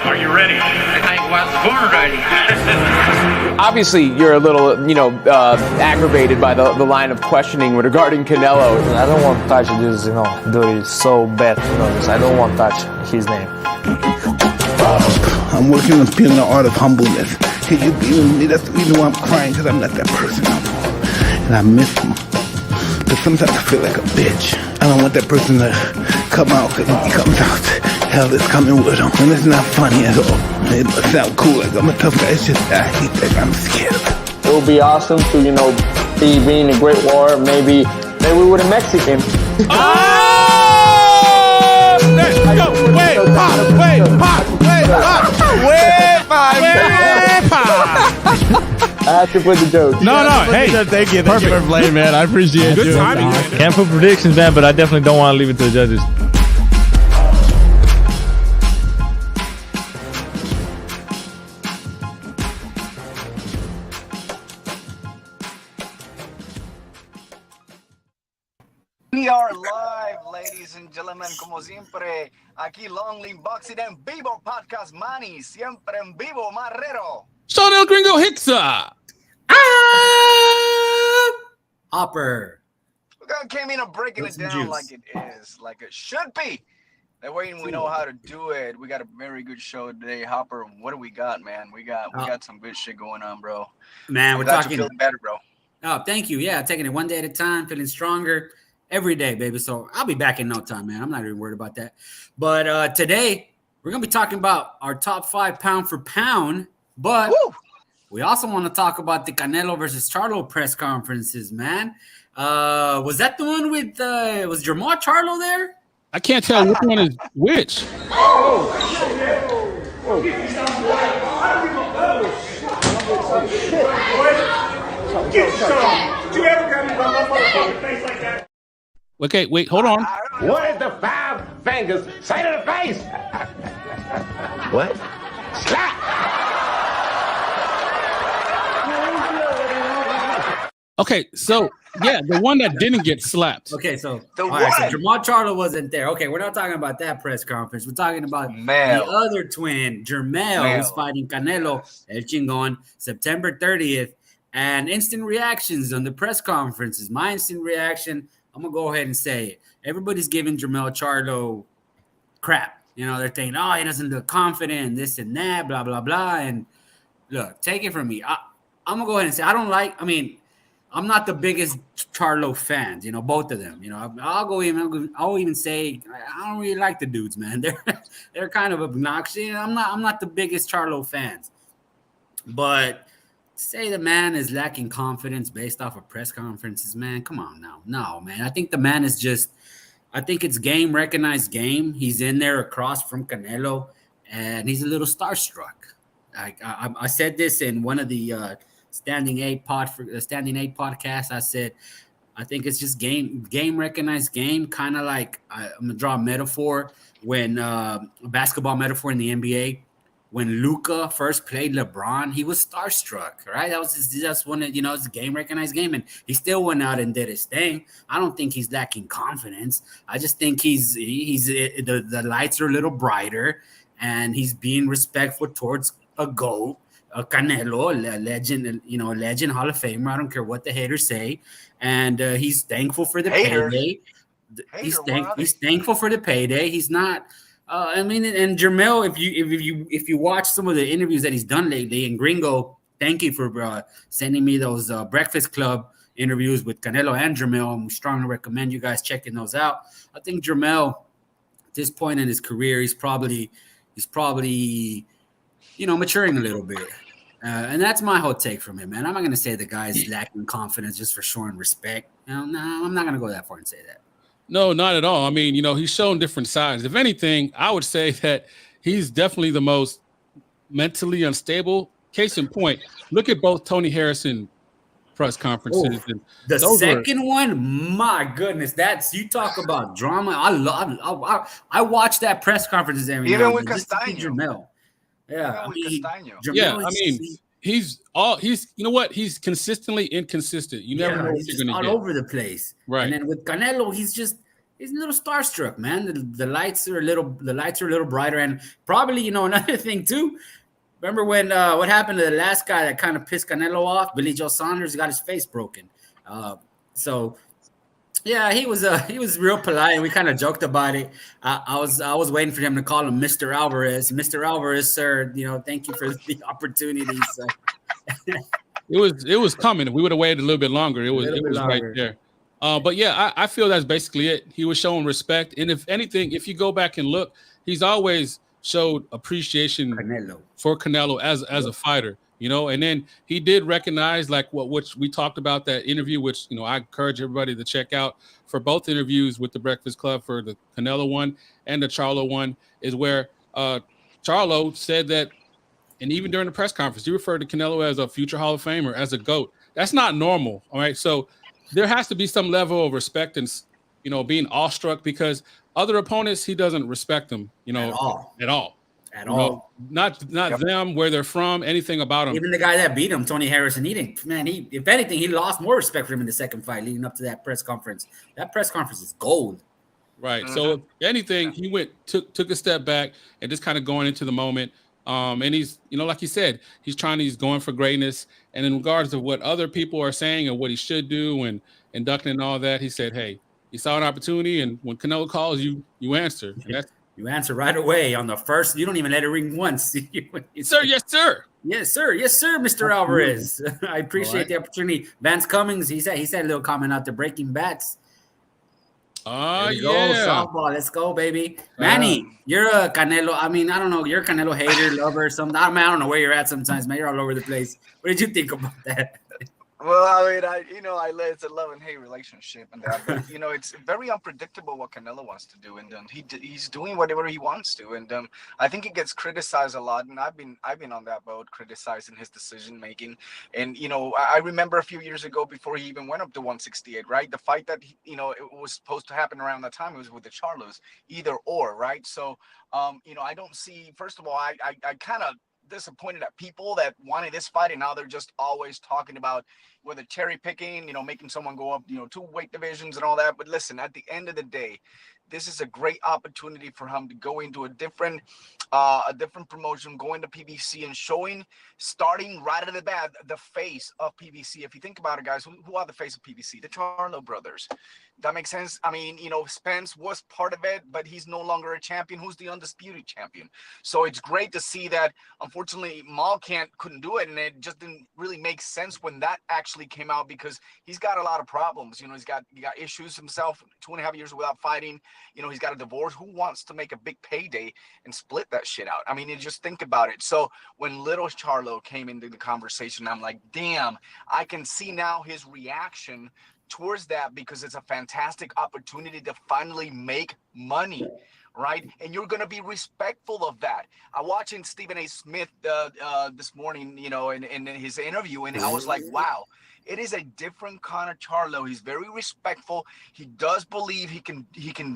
Are you ready? I was born ready. Obviously, you're a little, aggravated by the line of questioning regarding Canelo. I don't want to touch this, dirty, so bad, I don't want to touch his name. I'm working on feeling the art of humbleness. Can you be with me? That's the reason why I'm crying, because I'm not that person no more. And I miss him. But sometimes I feel like a bitch. I don't want that person to come out, because when he comes out, hell is coming with him. And it's not funny at all. It must sound cool, like I'm a tough guy. It's just I hate that I'm scared. It would be awesome to, be being a great warrior, maybe with a Mexican. Let's go! Way I have to put the joke. No, hey, thank you for playing, man. I appreciate you. Good timing. Can't put predictions, man, but I definitely don't want to leave it to the judges. We are live, ladies and gentlemen, como siempre, aquí Long Lean Boxing EnVivo Podcast Manny, siempre en vivo, Marrero. Sean El Gringo Hicksa. Hopper. We came in and breaking it down like it is, like it should be. That way we know how to do it. We got a very good show today, Hopper. What do we got, man? We got some good shit going on, bro. Man, we're talking. Feeling better, bro. Oh, thank you. Yeah, taking it one day at a time, feeling stronger every day, baby. So I'll be back in no time, man. I'm not even worried about that. But today we're gonna be talking about our top 5 pound for pound. But we also want to talk about the Canelo versus Charlo press conferences, man. Was that the one with was Jamal Charlo there? I can't tell which one is which. Okay, wait, hold on. What is the 5 fingers say to the face? What? Slap! Okay, so yeah, the one that didn't get slapped. Okay, so so Jamal Charlo wasn't there. Okay, we're not talking about that press conference. We're talking about the other twin, Jermell, who's fighting Canelo El Chingon, September 30th. And instant reactions on the press conferences. My instant reaction, I'm going to go ahead and say it. Everybody's giving Jermell Charlo crap. They're thinking, oh, he doesn't look confident, this and that, blah, blah, blah. And look, take it from me. I'm going to go ahead and say I'm not the biggest Charlo fan, both of them. I'll even say I don't really like the dudes, man. They're kind of obnoxious. I'm not the biggest Charlo fans. But say the man is lacking confidence based off of press conferences, man. Come on now. No, man. I think the man is I think it's game, recognized game. He's in there across from Canelo, and he's a little starstruck. I said this in one of the Standing 8 podcast. I said, I think it's just game recognized game. Kind of like I'm gonna draw a metaphor when a basketball metaphor in the NBA. When Luka first played LeBron, he was starstruck, right? That was just one of, it's a game recognized game, and he still went out and did his thing. I don't think he's lacking confidence. I just think the lights are a little brighter, and he's being respectful towards a GOAT, a Canelo, a legend, a legend, Hall of Famer. I don't care what the haters say, and he's thankful for the payday. He's thankful for the payday. He's not. And Jermell, if you watch some of the interviews that he's done lately, and Gringo, thank you for sending me those Breakfast Club interviews with Canelo and Jermell. I strongly recommend you guys checking those out. I think Jermell, at this point in his career, he's probably maturing a little bit. And that's my whole take from him, man. I'm not going to say the guy's lacking confidence just for showing respect. No, I'm not going to go that far and say that. No, not at all. I mean, he's shown different sides. If anything, I would say that he's definitely the most mentally unstable. Case in point, look at both Tony Harrison press conferences. And the second one, my goodness, you talk about drama. I watch that press conferences every even now with Castaño. He's consistently inconsistent. You never know what you're going to get. all over the place. Right. And then with Canelo, he's just he's a little starstruck, man. The lights are a little brighter, and probably another thing too. Remember when what happened to the last guy that kind of pissed Canelo off? Billy Joe Saunders got his face broken. So yeah, he was real polite, and we kind of joked about it. I was waiting for him to call him Mr. Alvarez. Mr. Alvarez, sir, thank you for the opportunity. So. It was coming. If we would have waited a little bit longer, it was right there. But yeah, I feel that's basically it. He was showing respect, and if anything, if you go back and look, he's always showed appreciation for Canelo as a fighter, and then he did recognize which we talked about that interview, which I encourage everybody to check out for both interviews with the Breakfast Club, for the Canelo one and the Charlo one, is where Charlo said that, and even during the press conference, he referred to Canelo as a future Hall of Famer, as a GOAT. That's not normal, all right? So there has to be some level of respect and, being awestruck, because other opponents, he doesn't respect them, at all. Not them, where they're from, anything about them. Even the guy that beat him, Tony Harrison, if anything, he lost more respect for him in the second fight leading up to that press conference. That press conference is gold. Right. So if anything, he took a step back and just kind of going into the moment. And he's, like you said, he's going for greatness. And in regards to what other people are saying and what he should do and inducting and all that, he said, hey, he saw an opportunity, and when Canelo calls, you answer. You answer right away on the first. You don't even let it ring once. Sir, yes, sir. Yes, sir. Yes, sir, Mr. Alvarez. I appreciate the opportunity. Vance Cummings, he said a little comment out there, breaking bats. Oh, yeah. Softball. Let's go, baby. Manny, you're a Canelo. I mean, I don't know. You're a Canelo hater, lover, something. I don't know where you're at sometimes, man. You're all over the place. What did you think about that? Well, I mean, it's a love and hate relationship and that, but it's very unpredictable what Canelo wants to do, and he's doing whatever he wants to, and I think he gets criticized a lot, and I've been on that boat criticizing his decision making, and I remember a few years ago before he even went up to 168, right? The fight that it was supposed to happen around that time, it was with the Charlos, either or, right? So I don't see. First of all, I kind of disappointed at people that wanted this fight, and now they're just always talking about whether cherry picking, making someone go up, 2 weight divisions and all that. But listen, at the end of the day, this is a great opportunity for him to go into a different promotion, going to PBC and starting right out of the bat, the face of PBC. If you think about it, guys, who are the face of PBC? The Charlo brothers. That makes sense. I mean, Spence was part of it, but he's no longer a champion. Who's the undisputed champion? So it's great to see that. Unfortunately, Mal couldn't do it, and it just didn't really make sense when that actually came out, because he's got a lot of problems. He's got issues himself. 2.5 years without fighting. He's got a divorce. Who wants to make a big payday and split that shit out? I mean, you just think about it. So when little Charlo came into the conversation, I'm like, damn, I can see now his reaction towards that, because it's a fantastic opportunity to finally make money, right? And you're going to be respectful of that. I'm watching Stephen A. Smith this morning, in his interview, and I was like, wow. It is a different kind of Charlo. He's very respectful. He does believe he can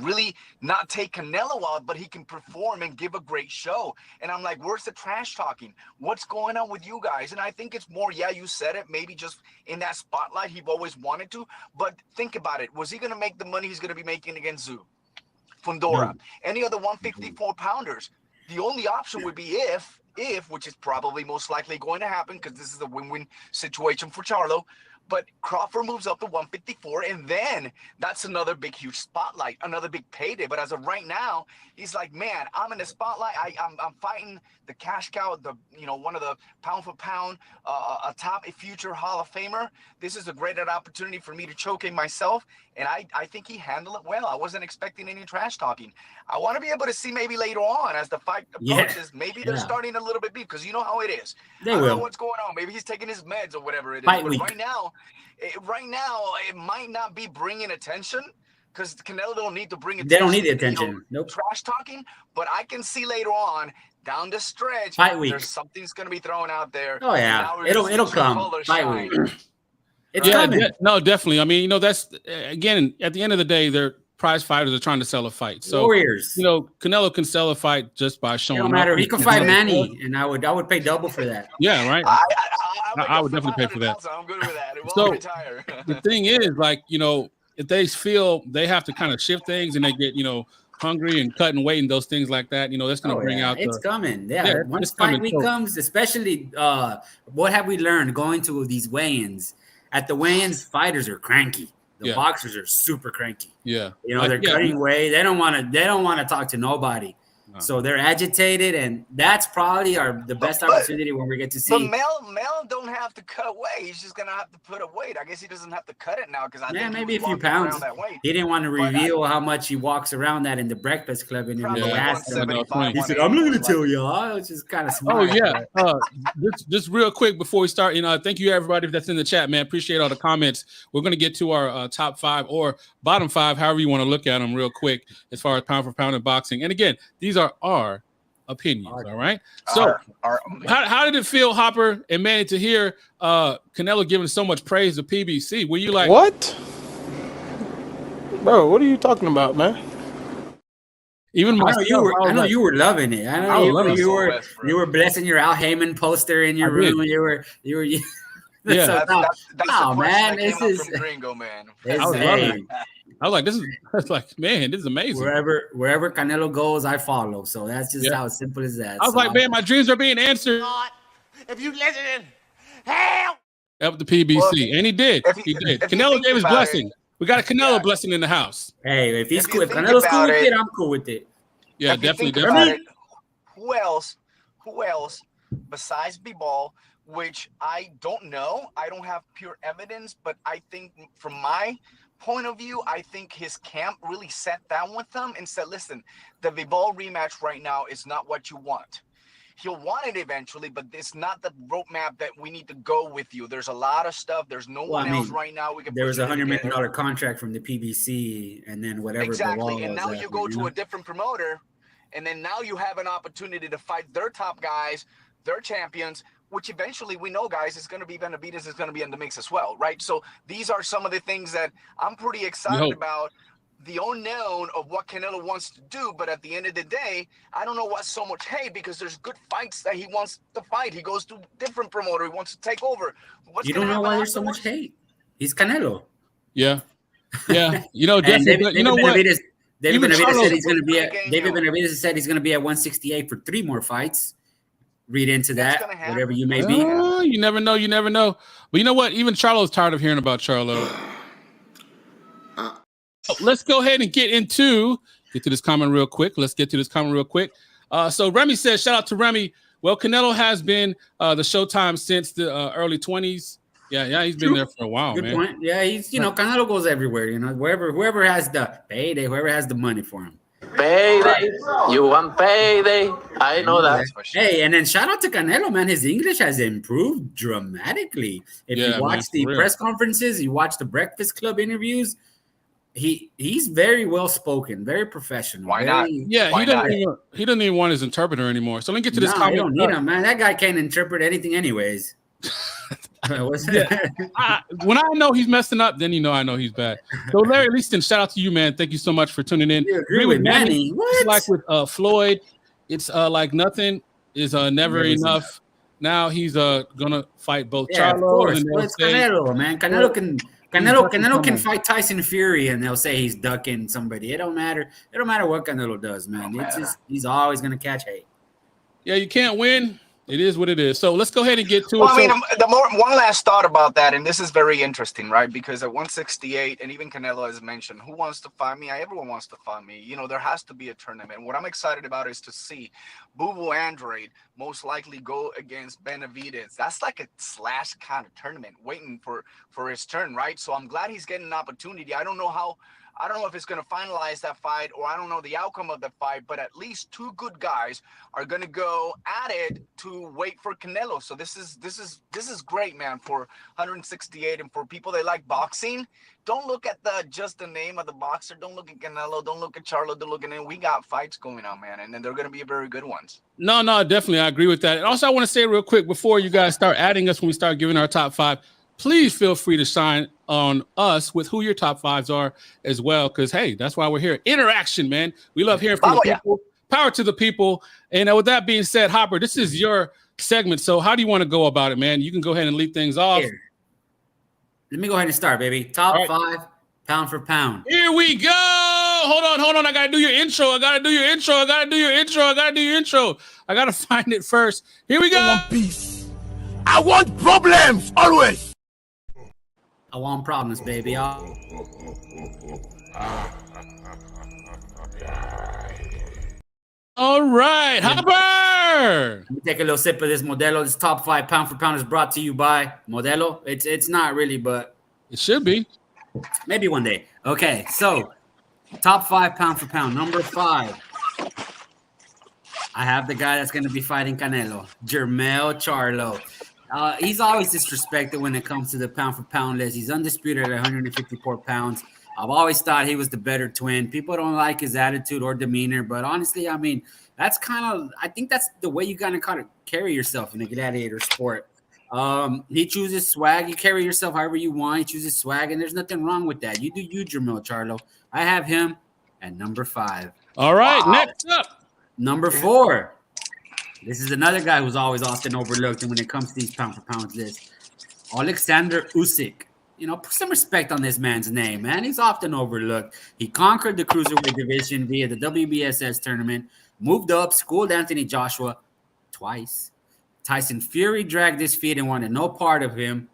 really not take Canelo out, but he can perform and give a great show. And I'm like, where's the trash talking? What's going on with you guys? And I think it's more, yeah, you said it, maybe just in that spotlight he've always wanted to. But think about it. Was he going to make the money he's going to be making against Zoo, Fundora, any other 154 pounders? The only option would be if, which is probably most likely going to happen, because this is a win-win situation for Charlo, but Crawford moves up to 154, and then that's another big, huge spotlight, another big payday. But as of right now, he's like, man, I'm in the spotlight. I'm fighting the cash cow, one of the pound for pound, a top future Hall of Famer. This is a great opportunity for me to choke in myself, and I think he handled it well. I wasn't expecting any trash talking. I want to be able to see maybe later on as the fight approaches, maybe they're starting a little bit deep, because you know how it is. I don't know what's going on. Maybe he's taking his meds or whatever it is. But right now, it might not be bringing attention, because Canelo don't need to bring attention. They don't need the attention. Nope. Trash talking, but I can see later on down the stretch, there's something's going to be thrown out there. Oh yeah, it'll come. Fight week. It's coming. No, definitely. I mean, that's, again, at the end of the day, they're prize fighters are trying to sell a fight. So Warriors. Canelo can sell a fight just by showing up. No matter. He can fight Manny, and I would pay double for that. Yeah, right. I would definitely pay for that. So I'm good with that. It won't So retire. the thing is, if they feel they have to kind of shift things and they get, hungry and cutting weight and those things like that, that's going to bring out. It's coming. Yeah. Once fight week comes, especially what have we learned going to these weigh-ins? At the weigh-ins, fighters are cranky. The boxers are super cranky. Yeah. They're cutting weight. They don't want to talk to nobody. No. So they're agitated, and that's probably the best opportunity when we get to see. But Mel don't have to cut weight. He's just gonna have to put a weight. I guess he doesn't have to cut it now because I think maybe a few pounds. He didn't want to reveal how much he walks around that in the Breakfast Club interview. He said, "I'm not gonna tell you." Which is kind of smart. Oh yeah. Just real quick before we start, thank you everybody that's in the chat, man. Appreciate all the comments. We're gonna get to our top 5 or bottom 5, however you want to look at them, real quick, as far as pound for pound in boxing. And again, these are our opinions, all right? So how did it feel, Hopper and Manny, to hear Canelo giving so much praise to PBC? Were you like, what? Bro, what are you talking about, man? Even I know you were loving it. I know you were blessing your Al Heyman poster in your room. You were yeah. That's man, this is from Gringo, man. I was like, this is amazing. Wherever Canelo goes, I follow. So that's just how simple as that. I was like, man, my dreams are being answered. If you listen, hell. Up the PBC, and he did. He did. Canelo gave his blessing. We got a Canelo blessing in the house. Hey, if Canelo's cool with it, I'm cool with it. Yeah, definitely. Who else besides B-Ball? Which I don't know. I don't have pure evidence, but I think from my point of view, I think his camp really sat down with them and said, listen, the Vibal rematch right now is not what you want. He'll want it eventually, but it's not the roadmap that we need to go with you. There's a lot of stuff. There's no one else right now. There was $100 million contract from the PBC, and then whatever. Exactly, and now you go to a different promoter, and then now you have an opportunity to fight their top guys, their champions, which eventually we know, guys, is going to be Benavidez is going to be in the mix as well, right? So these are some of the things that I'm pretty excited about, the unknown of what Canelo wants to do. But at the end of the day, I don't know what's so much hate because there's good fights that he wants to fight. He goes to different promoter. He wants to take over. You don't know why there's so much hate. He's Canelo. Yeah. Yeah. Definitely. You know what? David Benavidez said he's going to be David Benavidez said he's going to be at 168 for 3 more fights. Read into that, whatever you may be. You never know. But you know what? Even Charlo's tired of hearing about Charlo. Let's go ahead and get to this comment real quick. So Remy says, shout out to Remy. Well, Canelo has been the Showtime since the early 20s. Yeah, he's been there for a while, man. Good point. Yeah, he's Canelo goes everywhere. Whoever has the payday, whoever has the money for him. Payday, you want payday? I know that. Hey, and then shout out to Canelo, man. His English has improved dramatically. If you watch the press conferences, you watch the Breakfast Club interviews, he's very well spoken, very professional. Why not? Yeah, he doesn't even want his interpreter anymore. So let me get to this comment. You don't need him, man. That guy can't interpret anything, anyways. When I know he's messing up, then I know he's bad. So Larry Leaston, shout out to you, man. Thank you so much for tuning in. You agree with Manny. It's like with Floyd, it's like nothing is never enough. Now he's gonna fight both Charlo and it's Canelo, man. Canelo can fight Tyson Fury, and they'll say he's ducking somebody. It don't matter. It don't matter what Canelo does, man. He's always gonna catch hate. Yeah, you can't win. It is what it is. So let's go ahead and get to it. I mean, one last thought about that, and this is very interesting, right? Because at 168, and even Canelo has mentioned, who wants to fight me? Everyone wants to fight me. There has to be a tournament. What I'm excited about is to see Boo Andrade most likely go against Benavidez. That's like a slash kind of tournament, waiting for his turn, right? So I'm glad he's getting an opportunity. I don't know if it's going to finalize that fight, or I don't know the outcome of the fight, but at least 2 good guys are going to go at it to wait for Canelo. So this is great, man, for 168, and for people that like boxing. Don't look at just the name of the boxer. Don't look at Canelo. Don't look at Charlo. Don't look at him. We got fights going on, man, and then they're going to be very good ones. No, definitely, I agree with that. And also, I want to say real quick before you guys start adding us when we start giving our top 5. Please feel free to shine on us with who your top 5s are as well, because, hey, that's why we're here. Interaction, man. We love hearing from the people. Power to the people. And with that being said, Hopper, this is your segment. So how do you want to go about it, man? You can go ahead and lead things off. Here. Let me go ahead and start, baby. Top 5 pound for pound. Here we go. Hold on. I gotta do your intro. I gotta find it first. Here we go. I want peace. I want problems always. I want problems, baby. All right, Hopper. Let me take a little sip of this Modelo. This top 5 pound for pound is brought to you by Modelo. It's not really, but it should be. Maybe one day. Okay, so top 5 pound for pound. Number 5. I have the guy that's going to be fighting Canelo, Jermell Charlo. He's always disrespected when it comes to the pound for pound list. He's undisputed at 154 pounds. I've always thought he was the better twin. People don't like his attitude or demeanor, but honestly, I mean, I think that's the way you gotta kind of carry yourself in a gladiator sport. He chooses swag. You carry yourself however you want. He chooses swag, and there's nothing wrong with that. You do you, Jermell Charlo. I have him at number 5. All right, next up. Number 4. This is another guy who's always often overlooked, and when it comes to these pound for pound lists, Alexander Usyk. You know, put some respect on this man's name, man. He's often overlooked. He conquered the cruiserweight division via the WBSS tournament, moved up, schooled Anthony Joshua twice. Tyson Fury dragged his feet and wanted no part of him.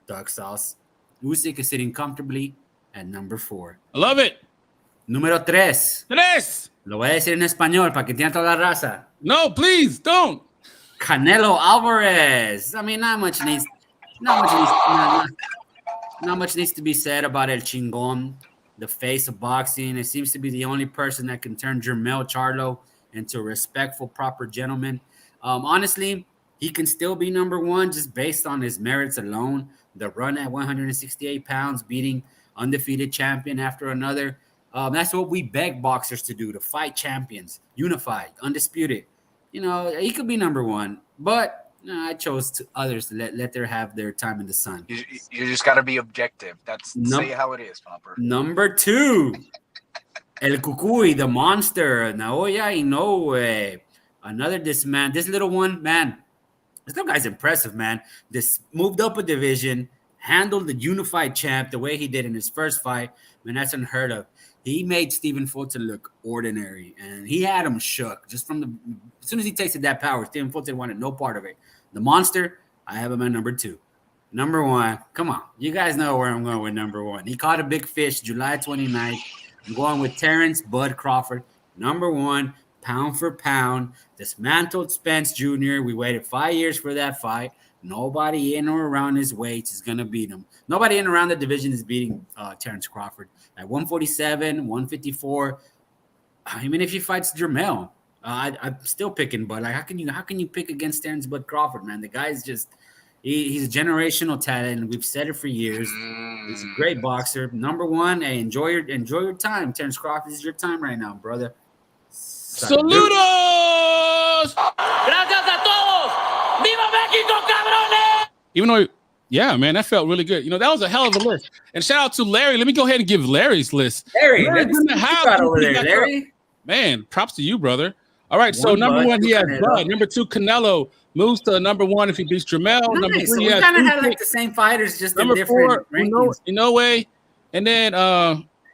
Dark sauce. Usyk is sitting comfortably at number 4. I love it. Número 3. Lo voy a decir en español para que entienda toda la raza. No, please don't. Canelo Alvarez. I mean, not much needs to be said about El Chingon, the face of boxing. It seems to be the only person that can turn Jermell Charlo into a respectful, proper gentleman. Honestly, he can still be number 1 just based on his merits alone. The run at 168 pounds, beating undefeated champion after another. That's what we beg boxers to do, to fight champions, unified, undisputed. You know, he could be number 1, but I chose others to let them have their time in the sun. You just got to be objective. Say how it is, Popper. Number 2, El Cucuy, the monster, Naoya Inoue. This little one, man. This little guy's impressive, man. This moved up a division, handled the unified champ the way he did in his first fight. Man, that's unheard of. He made Stephen Fulton look ordinary, and he had him shook. Just as soon as he tasted that power, Stephen Fulton wanted no part of it. The monster, I have him at number 2. Number 1, come on. You guys know where I'm going with number 1. He caught a big fish July 29th. I'm going with Terrence Bud Crawford. Number 1, pound for pound. Dismantled Spence Jr. We waited 5 years for that fight. Nobody in or around his weight is going to beat him. Nobody in or around the division is beating Terrence Crawford. At 147, 154, even if he fights Jermell, I'm still picking Bud. Like, how can you pick against Terrence Bud Crawford, man? The guy's just he's a generational talent. We've said it for years. He's a great boxer. Number 1, hey, enjoy your time. Terrence Crawford, is your time right now, brother. Saludos! Gracias a todos! Viva México, cabrones! Even though, yeah, man, that felt really good. You know, that was a hell of a list. And shout out to Larry. Let me go ahead and give Larry's list. Larry's in the house over there, Larry. Man, props to you, brother. All right, so number 1, he has Bud. Number 2, Canelo moves to number 1 if he beats Jermell. Nice. Number 3, so we kind of had like the same fighters, just number in different 4, rankings. Inoue. And then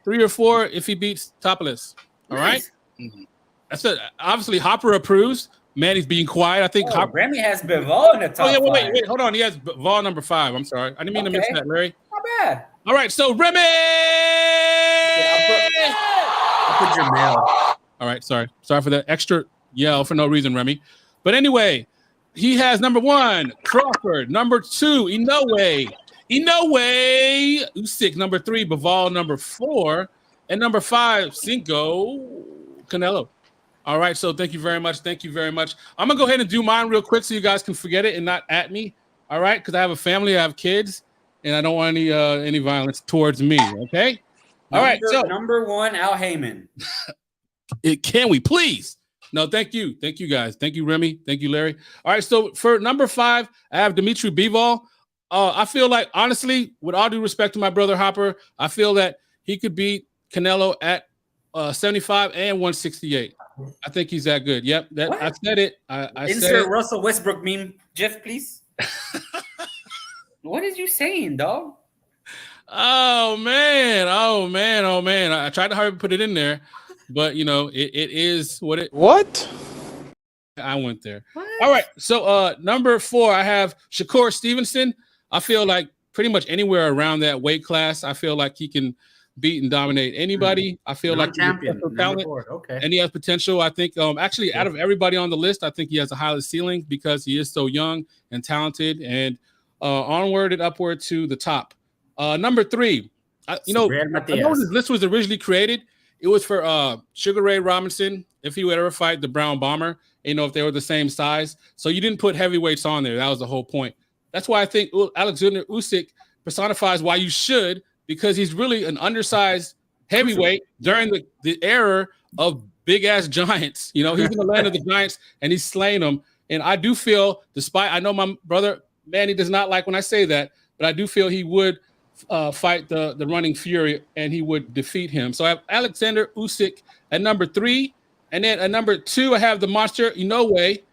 3 or 4 if he beats Topless. All right? Mm-hmm. That's it. Obviously, Hopper approves. Man, he's being quiet. I think Remy has Bivol in the top 5. Wait, hold on. He has Bivol number 5. I'm sorry. I didn't mean to miss that, Larry. Not bad. All right, so Remy! I'll put Jermell. All right, sorry for the extra yell for no reason, Remy. But anyway, he has number 1, Crawford. Number 2, Inoue. Usyk, number 3, Bivol, number 4. And number 5, Cinco, Canelo. All right, so thank you very much. I'm going to go ahead and do mine real quick so you guys can forget it and not at me, all right? Because I have a family, I have kids, and I don't want any violence towards me, okay? All right, so number 1, Al Heyman. Can we please? No, thank you. Thank you, guys. Thank you, Remy. Thank you, Larry. All right, so for number 5, I have Dimitri Bivol. I feel like, honestly, with all due respect to my brother Hopper, I feel that he could beat Canelo at 75 and 168. I think he's that good. Yep, I said it. I Insert said it. Russell Westbrook meme, Jeff, please. What is you saying, dog? Oh man. I tried to hurry put it in there, but it is what it. What? I went there. What? All right. So number 4, I have Shakur Stevenson. I feel like pretty much anywhere around that weight class, I feel like he can beat and dominate anybody. I feel like champion talent, okay, and he has potential. I think actually out of everybody on the list, I think he has a higher ceiling because he is so young and talented, and onward and upward to the top. Number 3, I know when this list was originally created, it was for Sugar Ray Robinson if he would ever fight the Brown Bomber. If they were the same size, so you didn't put heavyweights on there. That was the whole point. That's why I think Alexander Usyk personifies why you should, because he's really an undersized heavyweight during the era of big ass giants. He's in the land of the giants and he's slaying them. And I do feel, despite I know my brother Manny does not like when I say that, but I do feel he would fight the running Fury and he would defeat him. So I have Alexander Usyk at number 3. And then at number 2, I have the monster Inoue.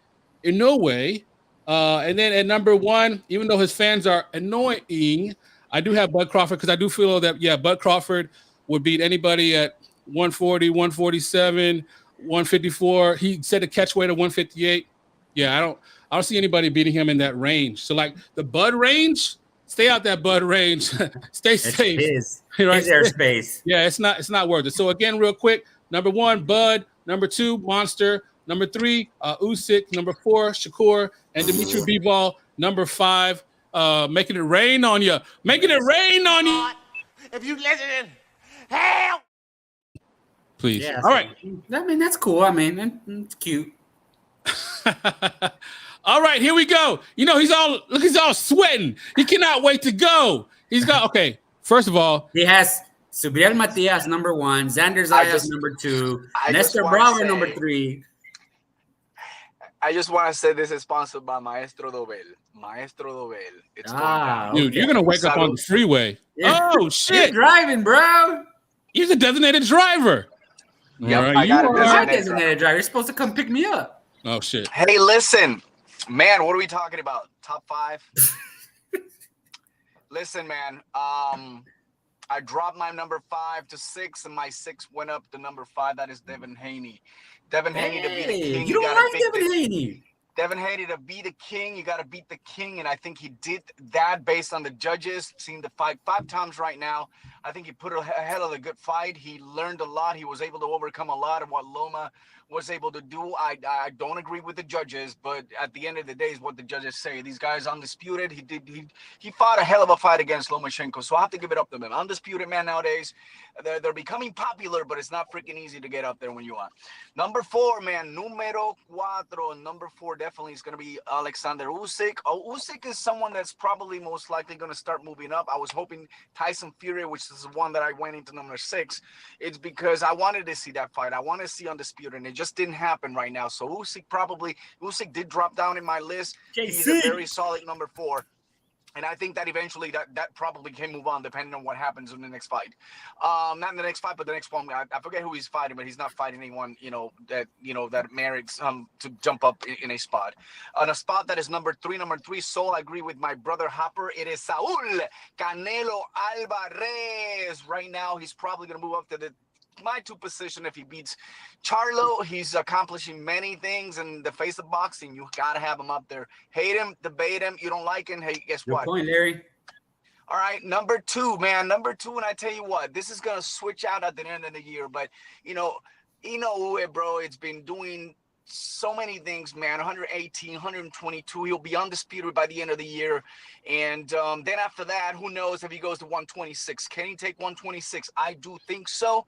And then at number 1, even though his fans are annoying, I do have Bud Crawford because I do feel that, Bud Crawford would beat anybody at 140, 147, 154. He set a catch weight of 158. Yeah, I don't see anybody beating him in that range. So like the Bud range, stay out that Bud range. Stay safe. His airspace. Yeah, it's not worth it. So again, real quick, number 1, Bud. Number 2, Monster. Number 3, Usyk. Number 4, Shakur. And Dimitri Bivol. Number 5, making it rain on you. Making it rain on you. If you listen, hell. Please. Yeah, all right. I mean, that's cool. I mean, it's cute. All right, here we go. He's all sweating. He cannot wait to go. He's got, okay, first of all. He has Subriel Matias, number 1. Xander Zayas, number 2. Nestor Bravo, number 3. I just want to say this is sponsored by Maestro Dobel. It's going down. Dude, you're going to wake up on the freeway. Yeah. Oh, shit. You're driving, bro. He's a designated driver. Yep, right, I got a designated driver. You're supposed to come pick me up. Oh, shit. Hey, listen. Man, what are we talking about? Top 5? Listen, man. I dropped my number 5 to 6, and my 6 went up to number 5. That is Devin Haney. Devin Haney to be the king. You don't like Devin Haney. Devin Haney to be the king. You got to beat the king, and I think he did that based on the judges. Seen the fight 5 times right now. I think he put a hell of a good fight. He learned a lot. He was able to overcome a lot of what Loma was able to do. I don't agree with the judges, but at the end of the day is what the judges say. These guys undisputed. He fought a hell of a fight against Lomachenko, so I have to give it up to them. Undisputed, man, nowadays. They're becoming popular, but it's not freaking easy to get up there when you want. Number 4, man, numero 4. Number 4 definitely is going to be Alexander Usyk. Usyk is someone that's probably most likely going to start moving up. I was hoping Tyson Fury, which is the one that I went into number 6. It's because I wanted to see that fight. I want to see Undisputed, and it just didn't happen right now. So Usyk did drop down in my list. He's a very solid number 4. And I think that eventually that probably can move on depending on what happens in the next fight. Not in the next fight, but the next one. I forget who he's fighting, but he's not fighting anyone, that merits to jump up in a spot. On a spot that is number 3, Soul, I agree with my brother Hopper. It is Saul Canelo Alvarez. Right now, he's probably going to move up to my 2 position if he beats Charlo. He's accomplishing many things in the face of boxing. You gotta have him up there. Hate him, debate him. You don't like him. Hey, guess what? Good point, Larry. All right, number 2, man. Number 2, and I tell you what, this is gonna switch out at the end of the year. But bro, it's been doing so many things, man. 118, 122. He'll be undisputed by the end of the year. And then after that, who knows if he goes to 126? Can he take 126? I do think so.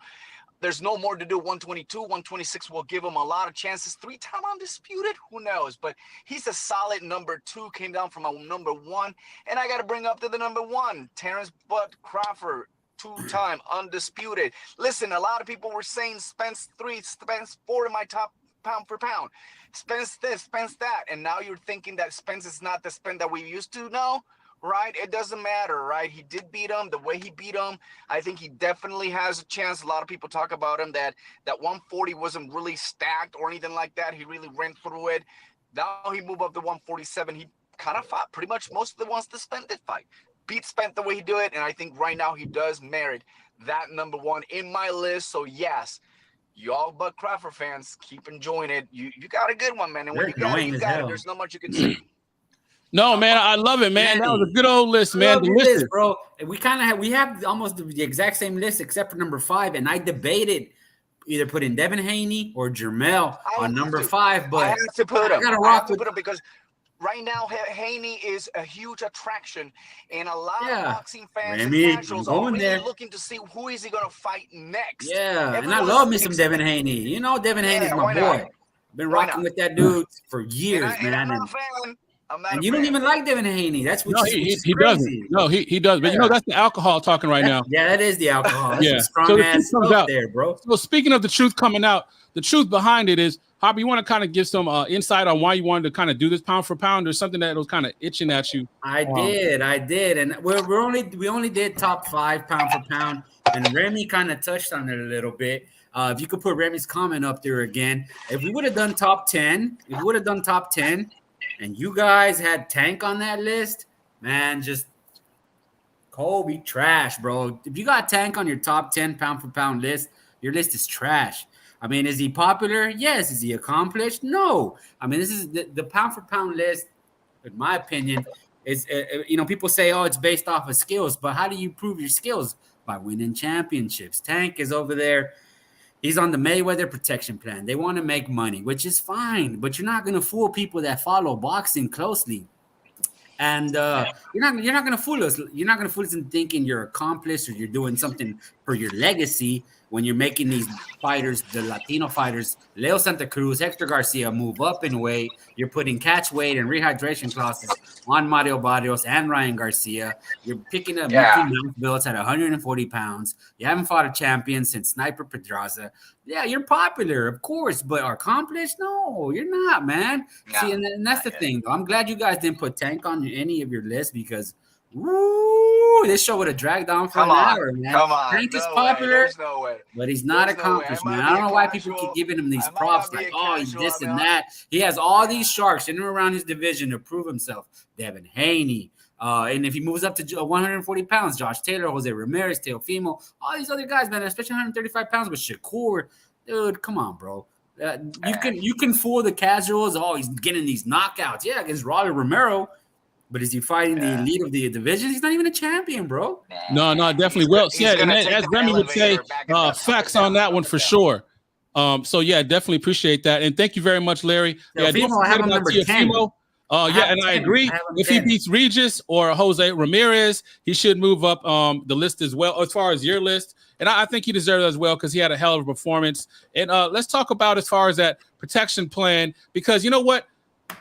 There's no more to do. 122, 126 will give him a lot of chances. 3-time undisputed, who knows? But he's a solid number 2. Came down from a number 1, and I got to bring up to the number 1, Terrence Bud Crawford, 2-time undisputed. Listen, a lot of people were saying Spence 3, Spence 4 in my top pound for pound. Spence this, Spence that, and now you're thinking that Spence is not the Spence that we used to know. Right, it doesn't matter, right? He did beat him. The way he beat him, I think he definitely has a chance. A lot of people talk about him that 140 wasn't really stacked or anything like that. He really ran through it. Now he moved up to 147. He kind of fought pretty much most of the ones the Spence did fight. beat Spence the way he do it, and I think right now he does merit that number one in my list. So yes, y'all but Crawford fans, keep enjoying it. You got a good one, man. And when you got it, there's not much you can say. No, man, I love it, man. That was a good old list, man. The list, bro. We have almost the exact same list except for number 5, and I debated either putting Devin Haney or Jermell on number 5, but I have to put him. I gotta rock with him because right now Haney is a huge attraction, and a lot of boxing fans and casuals are really looking to see who is he gonna fight next. Yeah, and I love me some Devin Haney. You know, Devin Haney's my boy. Been rocking with that dude for years, man. I'm not a fan. And you don't even like Devin Haney. That's what he doesn't. No, he does. But you know, that's the alcohol talking right now. Yeah, that is the alcohol. That's yeah. strong ass comes out there, bro. So speaking of the truth coming out, the truth behind it is, Hobby, you want to kind of give some insight on why you wanted to kind of do this pound for pound, or something that was kind of itching at you? I did, and we only did top 5 pound for pound, and Remy kind of touched on it a little bit. If you could put Remy's comment up there again, if we would have done top 10, and you guys had Tank on that list, man, just Kobe trash, bro. If you got Tank on your top 10 pound for pound list, your list is trash. I mean, is he popular? Yes. Is he accomplished? No. I mean, this is the pound for pound list, in my opinion, is, people say, oh, it's based off of skills, but how do you prove your skills? By winning championships. Tank is over there. He's on the Mayweather protection plan. They want to make money, which is fine, but you're not going to fool people that follow boxing closely. And you're not going to fool us. You're not going to fool us in thinking you're accomplished or you're doing something for your legacy when you're making these fighters, the Latino fighters, Leo Santa Cruz, Hector Garcia, move up in weight. You're putting catch weight and rehydration clauses on Mario Barrios and Ryan Garcia. You're picking up Mickey Mouse belts at 140 pounds. You haven't fought a champion since Sniper Pedraza. Yeah, you're popular, of course, but accomplished? No, you're not, man. No, see, and that's the thing, though. I'm glad you guys didn't put Tank on any of your lists because this show would have dragged on for an hour, man. Come on. Tank is popular, but he's not accomplished, man. I don't know why people keep giving him these props like, oh, he's this and that. He has all these sharks in and around his division to prove himself. Devin Haney. And if he moves up to 140 pounds, Josh Taylor, Jose Ramirez, Teofimo, all these other guys, man, especially 135 pounds with Shakur. Dude, come on, bro. You can fool the casuals. Oh, he's getting these knockouts. Yeah, against Rolly Romero. But is he fighting the elite of the division? He's not even a champion, bro. No, definitely. Well, yeah, and as Remy would say, facts on that one for sure. So, yeah, definitely appreciate that. And thank you very much, Larry. Yeah, don't forget about Teofimo. And I agree. If he beats Regis or Jose Ramirez, he should move up the list as well, as far as your list. And I think he deserves it as well because he had a hell of a performance. And let's talk about as far as that protection plan, because you know what?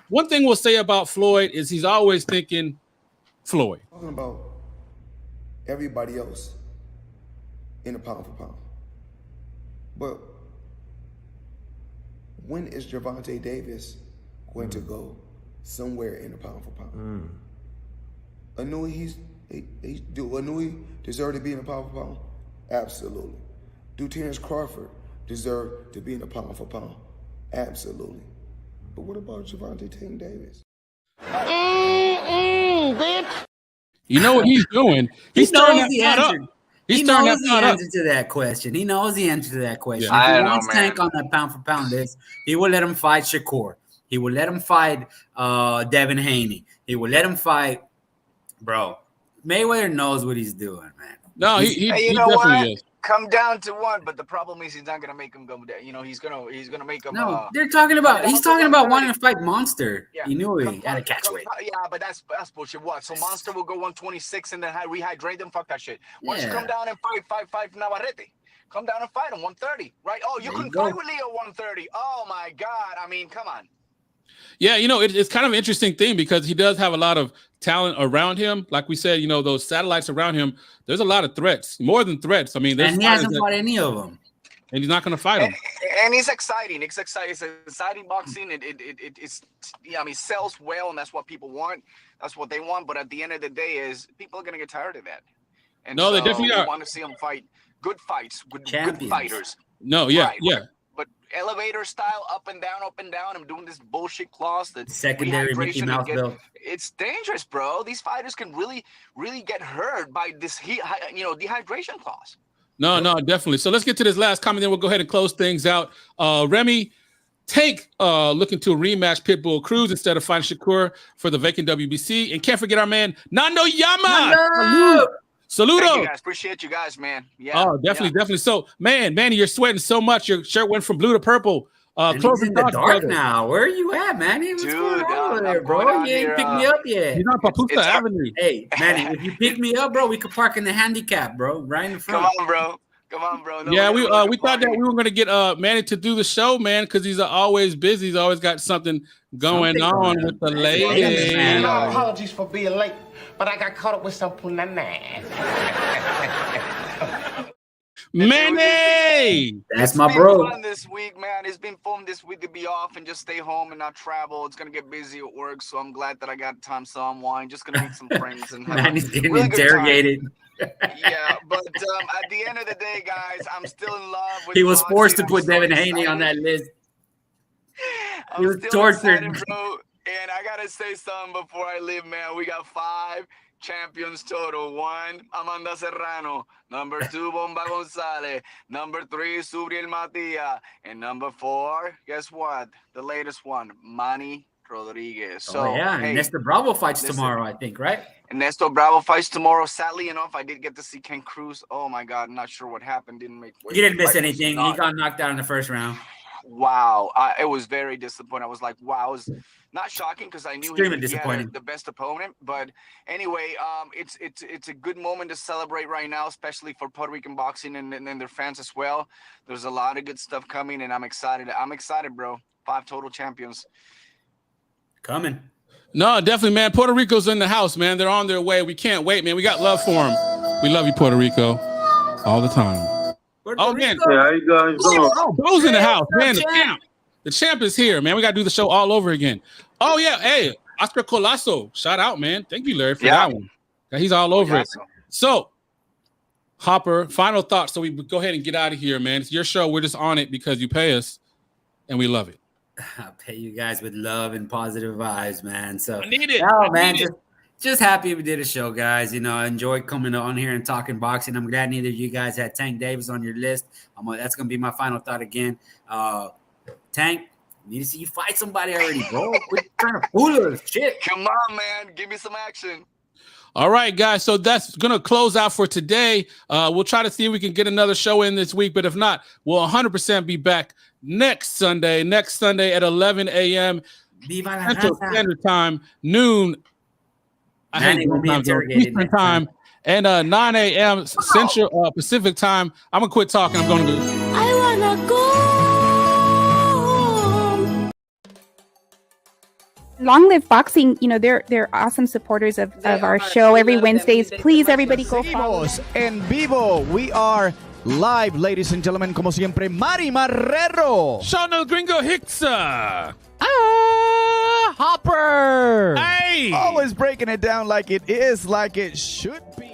One thing we'll say about Floyd is he's always thinking Floyd. Talking about everybody else in a pound for pound. But when is Gervonta Davis going to go somewhere in a pound for pound? Anui, do Anui deserve to be in a pound for pound? Absolutely. Do Terrence Crawford deserve to be in a pound for pound? Absolutely. But what about Gervonta Davis? Bitch. You know what he's doing? He's throwing that answer. He knows the answer to that question. He knows the answer to that question. Yeah. If he wants Tank on that pound for pound list, he will let him fight Shakur. He will let him fight Devin Haney. He will let him fight, bro. Mayweather knows what he's doing, man. No, he definitely is. Come down to one, but the problem is he's not gonna make him go down. You know, he's gonna make him. No, he's talking about wanting to fight Monster. Yeah. He knew he had a catch weight. Yeah, but that's bullshit. What? So Monster will go 126 and then rehydrate them. Fuck that shit. Why don't you come down and fight Navarrete? Come down and fight him 130, right? Oh, you couldn't fight with Leo 130. Oh my God! I mean, come on. Yeah, you know, it's kind of an interesting thing because he does have a lot of talent around him. Like we said, you know, those satellites around him, there's a lot of threats, more than threats. I mean, and he hasn't fought any of them. And he's not going to fight them. And he's exciting. It's exciting. It's exciting boxing. It's I mean, sells well, and that's what people want. That's what they want. But at the end of the day, is people are going to get tired of that. And no, they definitely are. Want to see them fight good fights with good fighters. No, yeah, right. yeah. But elevator style, up and down. I'm doing this bullshit clause that secondary Mickey Mouse belt. It's dangerous, bro. These fighters can really get hurt by this dehydration clause. No, definitely. So let's get to this last comment, then we'll go ahead and close things out. Remy, Tank looking to rematch Pitbull Cruz instead of fighting Shakur for the vacant WBC. And can't forget our man, Nando Yama. Saludo. Thank you guys. Appreciate you guys, man. Yeah. Oh, definitely. So, Manny, you're sweating so much. Your shirt went from blue to purple. He's in the dark now. Where are you at, Manny? What's going on over there, bro? You ain't picked me up yet. He's on Papusa Avenue. Hey, Manny, if you pick me up, bro, we could park in the handicap, bro, right in the front. Come on, bro. No, yeah, we thought that we were going to get Manny to do the show, man, because he's always busy. He's always got something going on with the ladies. No apologies for being late, but I got caught up with some punana. Manny! That's my bro. Fun this week, man. It's been fun this week to be off and just stay home and not travel. It's going to get busy at work, so I'm glad that I got time to unwind. Just going to meet some friends. And have Manny's getting really interrogated. Yeah, but at the end of the day, guys, I'm still in love with He was forced to put Devin Haney on that list. He was tortured. Excited, bro. And I got to say something before I leave, man. We got 5 champions total. 1, Amanda Serrano. Number 2, Bomba Gonzalez. Number 3, Subriel Matia. And number 4, guess what? The latest one, Manny Rodriguez. So, hey, Nestor Bravo fights tomorrow, I think, right? Nestor Bravo fights tomorrow. Sadly enough, I did get to see Ken Cruz. Oh my God, not sure what happened. Didn't make weight. He didn't miss anything. He got knocked out in the first round. Wow, it was very disappointing. I was like, wow, it was not shocking because I knew he had the best opponent. But anyway, it's a good moment to celebrate right now, especially for Puerto Rican boxing and their fans as well. There's a lot of good stuff coming, and I'm excited. I'm excited, bro. 5 total champions coming. No, definitely, man. Puerto Rico's in the house, man. They're on their way. We can't wait, man. We got love for them. We love you, Puerto Rico, all the time. Oh, man. Hey, how you guys doing? Oh, Bro's in the house, man. The champ is here, man. We got to do the show all over again. Oh, yeah. Hey, Oscar Colasso. Shout out, man. Thank you, Larry, for that one. He's all over it. So, Hopper, final thoughts. So we go ahead and get out of here, man. It's your show. We're just on it because you pay us, and we love it. I pay you guys with love and positive vibes, man. So I need it. Oh, man, just happy we did a show, guys. You know, I enjoyed coming on here and talking boxing. I'm glad neither of you guys had Tank Davis on your list. That's gonna be my final thought again. Tank, need to see you fight somebody already, bro. Quit trying to fool us. Shit. Come on, man. Give me some action. All right, guys. So that's going to close out for today. We'll try to see if we can get another show in this week. But if not, we'll 100% be back next Sunday at 11 a.m. Central Standard Time, noon Eastern Time, and 9 a.m. Central Pacific Time. I'm going to quit talking. I'm going to go. I want to go. Long Live Boxing, you know, they're awesome supporters of our show every Wednesdays. Please, everybody, go follow. EnVivo. We are live, ladies and gentlemen, como siempre, Mari Marrero. Sean El Gringo Hicksa. Hopper. Hey. Always breaking it down like it is, like it should be.